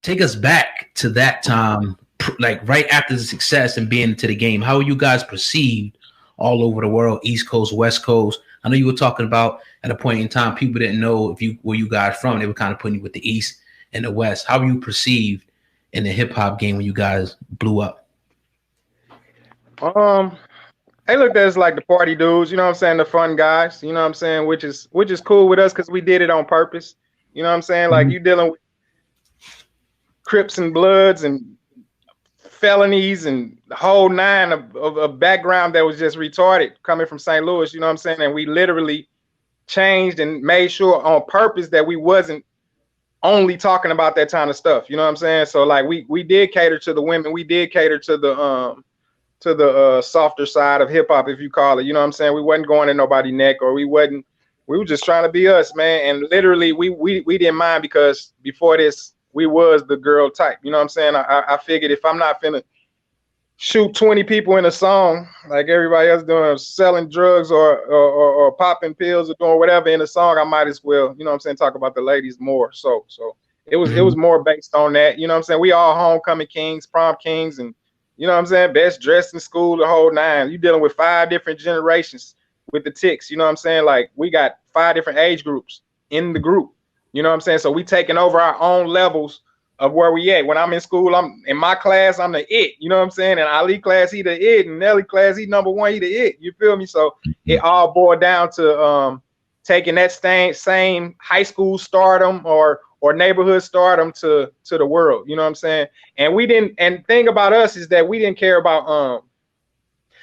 take us back to that time, like right after the success and being into the game. How are you guys perceived all over the world, East Coast, West Coast? I know you were talking about at a point in time, people didn't know where you guys from. They were kind of putting you with the East and the West. How were you perceived in the hip hop game when you guys blew up? They looked at us like the party dudes, you know what I'm saying? The fun guys, you know what I'm saying? Which is cool with us because we did it on purpose. You know what I'm saying? Like you dealing with Crips and Bloods and felonies and the whole nine of background that was just retarded coming from St. Louis, you know what I'm saying? And we literally changed and made sure on purpose that we wasn't only talking about that kind of stuff, you know what I'm saying? So like we did cater to the women, we did cater to the softer side of hip hop, if you call it, you know what I'm saying? We wasn't going in nobody's neck, or we were just trying to be us, man. And literally we didn't mind, because before this we was the girl type, you know what I'm saying? I figured if I'm not finna shoot 20 people in a song like everybody else doing, selling drugs or popping pills or doing whatever in a song, I might as well, you know what I'm saying, talk about the ladies more. So it was more based on that, you know what I'm saying? We all homecoming kings, prom kings, and you know what I'm saying, best dressed in school, the whole nine. You dealing with 5 different generations with the Ticks, you know what I'm saying? Like we got 5 different age groups in the group. You know what I'm saying? So we taking over our own levels of where we at. When I'm in school, I'm in my class, I'm the it. You know what I'm saying? In Ali class, he the it. In Nelly class, he number 1, he the it. You feel me? So it all boiled down to taking that same high school stardom or neighborhood stardom to the world. You know what I'm saying? And we didn't. And the thing about us is that we didn't care about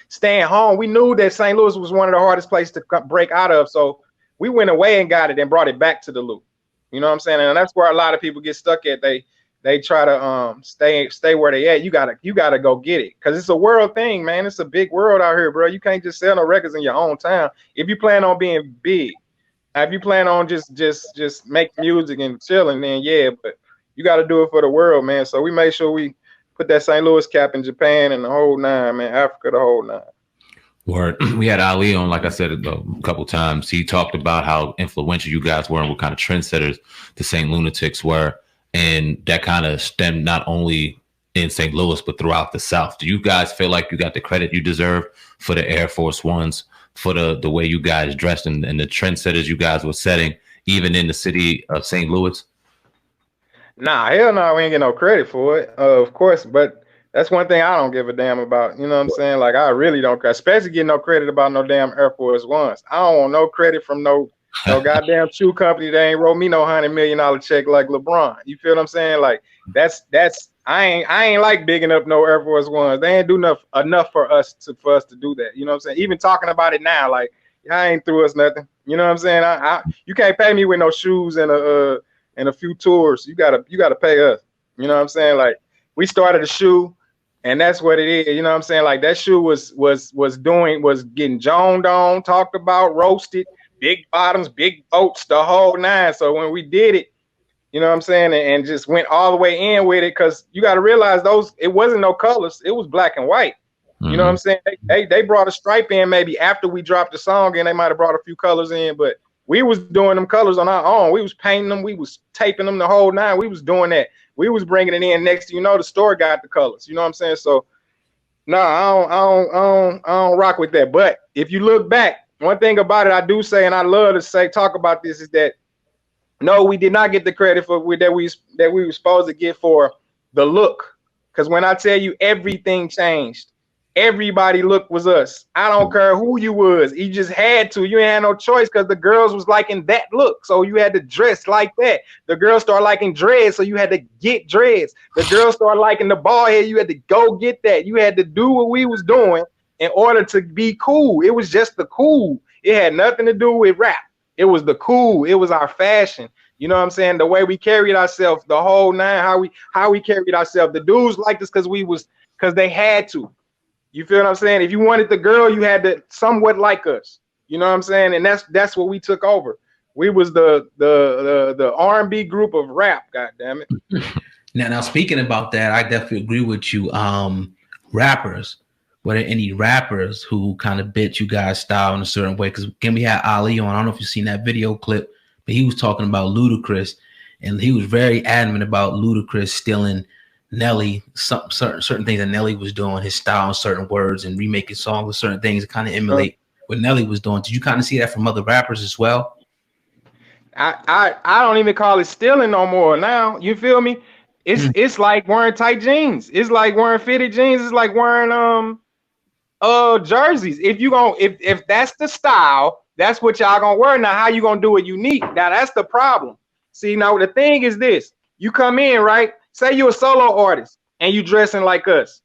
staying home. We knew that St. Louis was one of the hardest places to break out of. So we went away and got it and brought it back to the loop. You know what I'm saying? And that's where a lot of people get stuck at. They try to stay where they at. You gotta go get it, because it's a world thing, man. It's a big world out here, bro. You can't just sell no records in your own town if you plan on being big. Now, if you plan on just make music and chilling, then yeah, but you got to do it for the world, man. So we made sure we put that St. Louis cap in Japan and the whole nine, man. Africa, the whole nine. Word. We had Ali on, like I said, a couple times. He talked about how influential you guys were and what kind of trendsetters the St. Lunatics were. And that kind of stemmed not only in St. Louis, but throughout the South. Do you guys feel like you got the credit you deserve for the Air Force Ones, for the way you guys dressed and the trendsetters you guys were setting, even in the city of St. Louis? Nah, hell no, we ain't get no credit for it, of course, but that's one thing I don't give a damn about. You know what I'm saying? Like, I really don't care, especially getting no credit about no damn Air Force Ones. I don't want no credit from no goddamn shoe company that ain't wrote me no $100 million check like LeBron. You feel what I'm saying? Like, that's I ain't like bigging up no Air Force Ones. They ain't do enough for us to do that. You know what I'm saying? Even talking about it now, like, I ain't through us nothing. You know what I'm saying? You can't pay me with no shoes and a few tours. You gotta pay us. You know what I'm saying? Like, we started a shoe, and that's what it is. You know what I'm saying? Like, that shoe was getting joned on, talked about, roasted, big bottoms, big boats, the whole nine. So when we did it, you know what I'm saying, and just went all the way in with it, because you got to realize it wasn't no colors. It was black and white. Mm-hmm. You know what I'm saying? They brought a stripe in maybe after we dropped the song, and they might have brought a few colors in, but we was doing them colors on our own. We was painting them. We was taping them the whole nine. We was doing that. We was bringing it in. Next thing you know, the store got the colors. You know what I'm saying? So, no, I don't rock with that. But if you look back, one thing about it, I do say, and I love to talk about this, is that no, we did not get the credit for that we were supposed to get for the look. Because when I tell you everything changed, everybody look was us. I don't care who you was. You just had to. You ain't had no choice, because the girls was liking that look. So you had to dress like that. The girls started liking dreads, so you had to get dreads. The girls started liking the bald head. You had to go get that. You had to do what we was doing in order to be cool. It was just the cool. It had nothing to do with rap. It was the cool. It was our fashion. You know what I'm saying? The way we carried ourselves, the whole nine, how we carried ourselves. The dudes liked us because they had to. You feel what I'm saying? If you wanted the girl, you had to somewhat like us. You know what I'm saying? And that's what we took over. We was the R&B group of rap. God damn it. Now speaking about that, I definitely agree with you. Rappers. Were there any rappers who kind of bit you guys' style in a certain way? Because again, we had Ali on. I don't know if you've seen that video clip, but he was talking about Ludacris and he was very adamant about Ludacris stealing Nelly, certain things that Nelly was doing, his style, certain words, and remaking songs with certain things to kind of emulate what Nelly was doing. Did you kind of see that from other rappers as well? I don't even call it stealing no more now. You feel me? It's like wearing tight jeans. It's like wearing fitted jeans. It's like wearing jerseys. If that's the style, that's what y'all gonna wear. Now, how you gonna do it unique? Now that's the problem. See, now the thing is this: you come in, right? Say you're a solo artist and you dressing like us.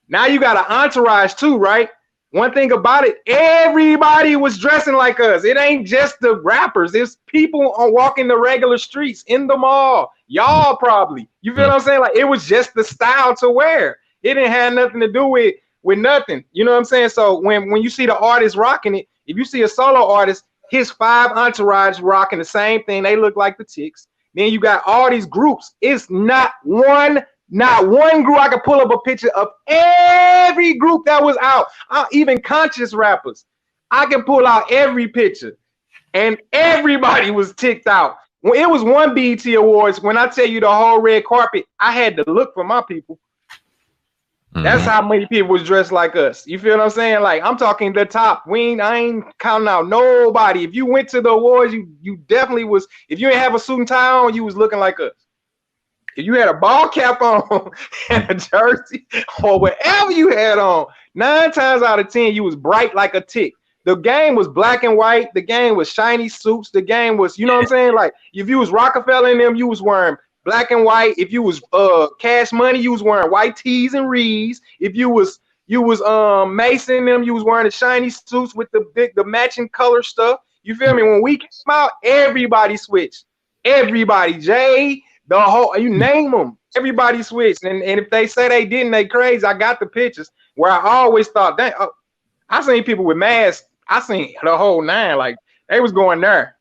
Now you got an entourage too, right? One thing about it, everybody was dressing like us. It ain't just the rappers. It's people on walking the regular streets in the mall. Y'all probably. You feel what I'm saying? Like, it was just the style to wear. It didn't have nothing to do with nothing. You know what I'm saying? So when you see the artist rocking it, if you see a solo artist, his 5 entourage rocking the same thing, they look like the Ticks. Then you got all these groups. It's not one group. I could pull up a picture of every group that was out, even conscious rappers. I can pull out every picture, and everybody was ticked out. When it was one BET Awards, when I tell you the whole red carpet, I had to look for my people. That's how many people was dressed like us. You feel what I'm saying? Like, I'm talking the top. I ain't counting out nobody. If you went to the awards, you definitely was. If you didn't have a suit and tie on, you was looking like us. If you had a ball cap on and a jersey or whatever you had on, 9 times out of 10, you was bright like a tick. The game was black and white. The game was shiny suits. The game was, you know what I'm saying? Like, if you was Rockefeller in them, you was wearing black and white. If you was Cash Money, you was wearing white tees and reeds. If you was Mason in them, you was wearing the shiny suits with the matching color stuff. You feel me? When we came out, everybody switched. Everybody, Jay, the whole, you name them, everybody switched. And if they say they didn't, they crazy. I got the pictures where I always thought, dang, I seen people with masks. I seen the whole 9, like they was going there.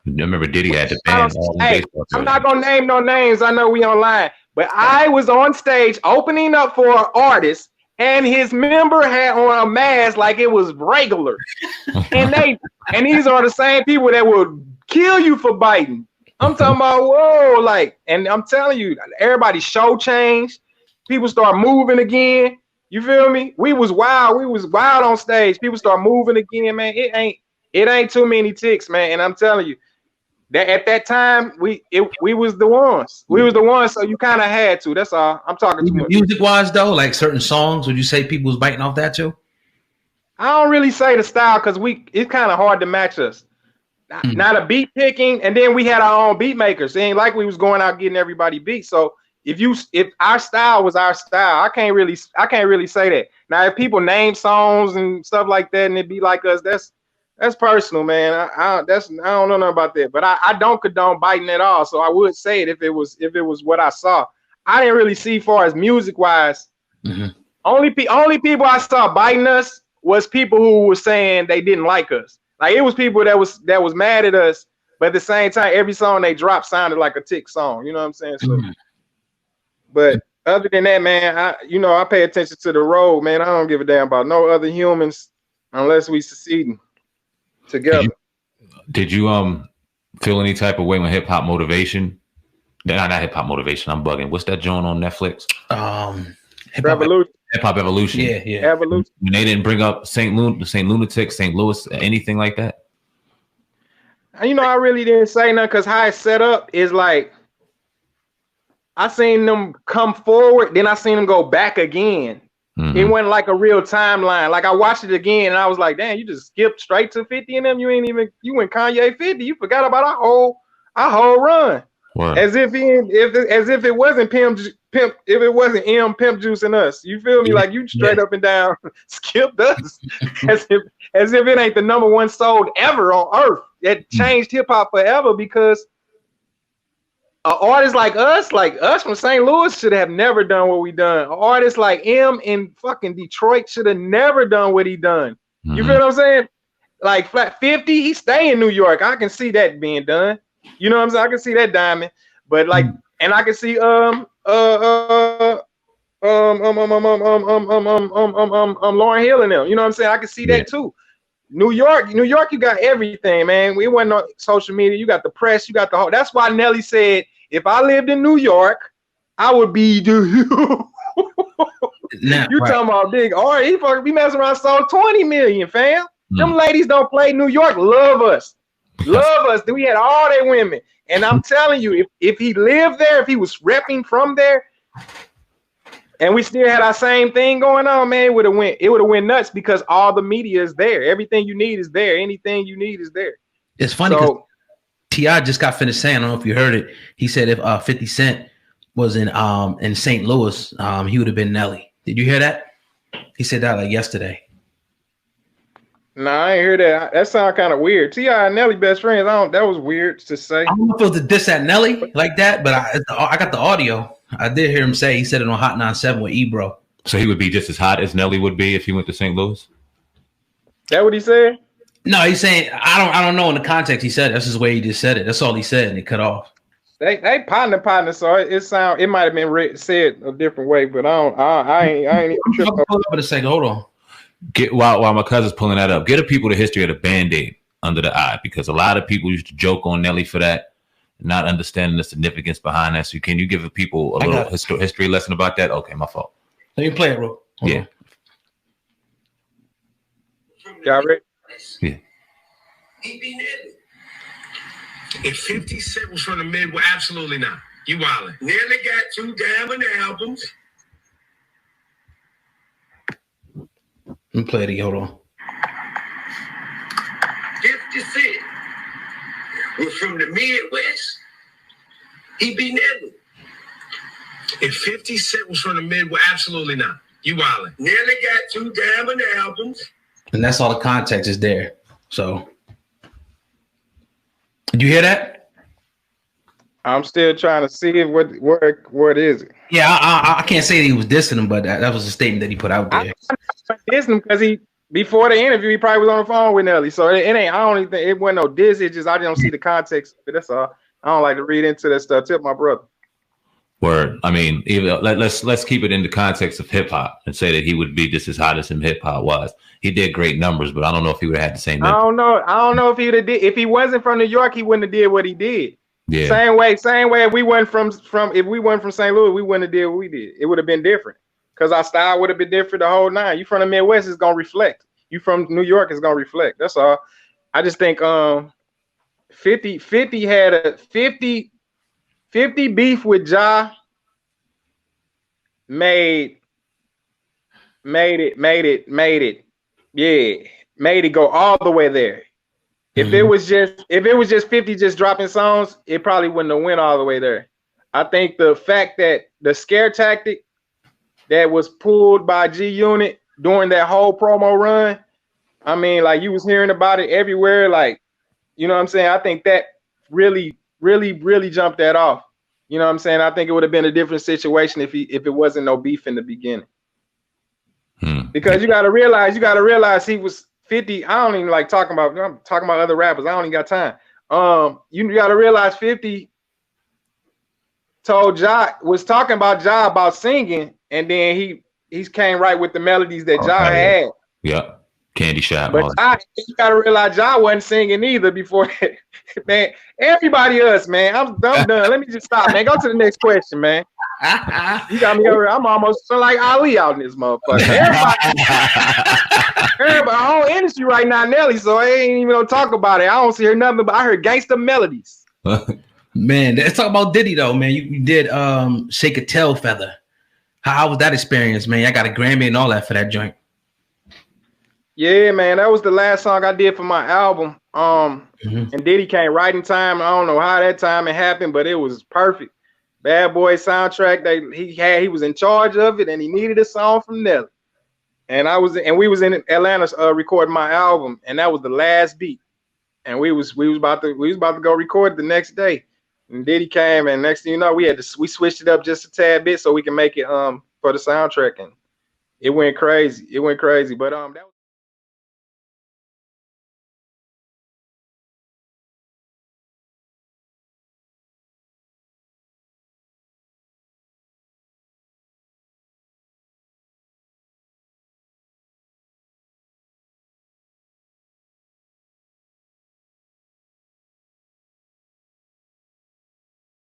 I remember Diddy had the band. Hey, I'm not gonna name no names. I know we online, but I was on stage opening up for an artist, and his member had on a mask like it was regular. and these are the same people that would kill you for biting. I'm talking about, whoa, like, and I'm telling you, everybody's show changed. People start moving again. You feel me? We was wild. We was wild on stage. People start moving again, man. It ain't too many Ticks, man. And I'm telling you, that at that time, we was the ones. We was the ones, so you kind of had to. That's all. I'm talking too much. Music-wise, though, like certain songs, would you say people was biting off that too? I don't really say the style because it's kind of hard to match us. Not a beat picking, and then we had our own beat makers. It ain't like we was going out getting everybody beat. So if our style was our style, I can't really say that. Now, if people name songs and stuff like that, and it be like us, that's personal, man. I don't know nothing about that, but I don't condone biting at all. So I would say it if it was what I saw. I didn't really see far as music wise. Only people I saw biting us was people who were saying they didn't like us. Like, it was people that was mad at us, but at the same time, every song they dropped sounded like a Tick song. You know what I'm saying? So, but other than that, man, I pay attention to the road, man. I don't give a damn about no other humans unless we succeeding together. Did you feel any type of way when Hip Hop Motivation? Not Hip Hop Motivation. I'm bugging. What's that joint on Netflix? Hip Hop Evolution. Yeah. Evolution. When they didn't bring up St Lunatics, St. Louis, anything like that? I really didn't say nothing because how it's set up is like, I seen them come forward, then I seen them go back again. It wasn't like a real timeline. Like, I watched it again and I was like, damn, you just skipped straight to 50 in them. You went Kanye 50. You forgot about our whole run. Wow. As if it wasn't Pimp Juice and us. You feel me? Like, you straight up and down skipped us. as if it ain't the #1 sold ever on earth. That changed hip hop forever, because an artist like us from St. Louis should have never done what we done. An artist like M in fucking Detroit should have never done what he done. You feel what I'm saying? Like, Flat 50, he stay in New York. I can see that being done. You know what I'm saying? I can see that diamond. But like, and I can see Lauren Hill in them. You know what I'm saying? I can see that too. New York, you got everything, man. We wasn't on social media. You got the press, you got the whole. That's why Nelly said, if I lived in New York, I would be you. Nah, You talking about big? All right, he fucking be messing around, sold 20 million, fam. Them ladies don't play New York. Love us. Love us. We had all their women. And I'm telling you, if he lived there, if he was repping from there, and we still had our same thing going on, man, it would have went nuts because all the media is there. Everything you need is there. Anything you need is there. It's funny because T.I. just got finished saying, I don't know if you heard it. He said if 50 Cent was in St. Louis, he would have been Nelly. Did you hear that? He said that like yesterday. Nah, I ain't hear that. That sounds kind of weird. T.I. and Nelly best friends. That was weird to say. I don't know if it was a diss at Nelly like that, but I got the audio. I did hear him say, he said it on Hot 97 with Ebro. So he would be just as hot as Nelly would be if he went to St. Louis? That what he said? No, he's saying I don't know in the context he said it. That's just the way he just said it. That's all he said, and it cut off. They partner, so it might have been said a different way, but I ain't even tripping. Pull up for a second. Hold on. While my cousin's pulling that up, get a people the history of the Band-Aid under the eye, because a lot of people used to joke on Nelly for that, not understanding the significance behind that. So can you give people a little history lesson about that? Okay, my fault. Let me play it, bro. Hold on. Y'all ready? Yeah. He be Nelly. If 50 Cent was from the mid, well, absolutely not. You wildin'. Nelly got 2 diamond albums. Let me play it again. Hold on. 50 Cent was from the Midwest. He be Nelly. If 50 Cent was from the mid, well, absolutely not. You wildin'. Nelly got 2 diamond albums. And that's all the context is there. So, did you hear that? I'm still trying to see what is it. Yeah, I can't say that he was dissing him, but that was a statement that he put out there. I dissed him because before the interview, he probably was on the phone with Nelly. So it ain't. I don't even think it wasn't no diss. It's just I don't see the context. But that's all. I don't like to read into that stuff. Tip my brother. Word. I mean, even let's keep it in the context of hip hop and say that he would be just as hot as him hip hop was. He did great numbers, but I don't know if he would have had the same. I don't know if he would have did. If he wasn't from New York, he wouldn't have did what he did. Yeah. Same way. If we weren't from St. Louis, we wouldn't have did what we did. It would have been different because our style would have been different the whole nine. You from the Midwest, it's gonna reflect. You from New York, it's gonna reflect. That's all. I just think 50 had a 50 beef with Ja. Made it go all the way there. If it was just 50 just dropping songs, it probably wouldn't have went all the way there. I think the fact that the scare tactic that was pulled by G Unit during that whole promo run, I mean, like you was hearing about it everywhere, like, you know what I'm saying? I think that really jumped that off. You know what I'm saying? I think it would have been a different situation if it wasn't no beef in the beginning. Because you gotta realize he was 50. I don't even like talking about. I'm talking about other rappers. I don't even got time. You gotta realize 50 told was talking about Ja about singing, and then he came right with the melodies that Ja had. Yeah. Candy Shop. But you gotta realize Ja wasn't singing either before that. Man, everybody else, man. I'm done. Let me just stop, man. Go to the next question, man. You got me over. I'm almost like Ali out in this motherfucker. Everybody, whole industry right now, Nelly. So I ain't even gonna talk about it. I don't hear nothing, but I heard gangsta melodies. Man, let's talk about Diddy though, man. You did Shake a Tail Feather. How was that experience, man? I got a Grammy and all that for that joint. Yeah, man, that was the last song I did for my album. And Diddy came right in time. I don't know how that timing happened, but it was perfect. Bad Boy soundtrack. He was in charge of it, and he needed a song from Nelly. And we was in Atlanta recording my album, and that was the last beat. And we was about to go record the next day. And Diddy came, and next thing you know, we switched it up just a tad bit so we can make it for the soundtrack, and it went crazy. But that was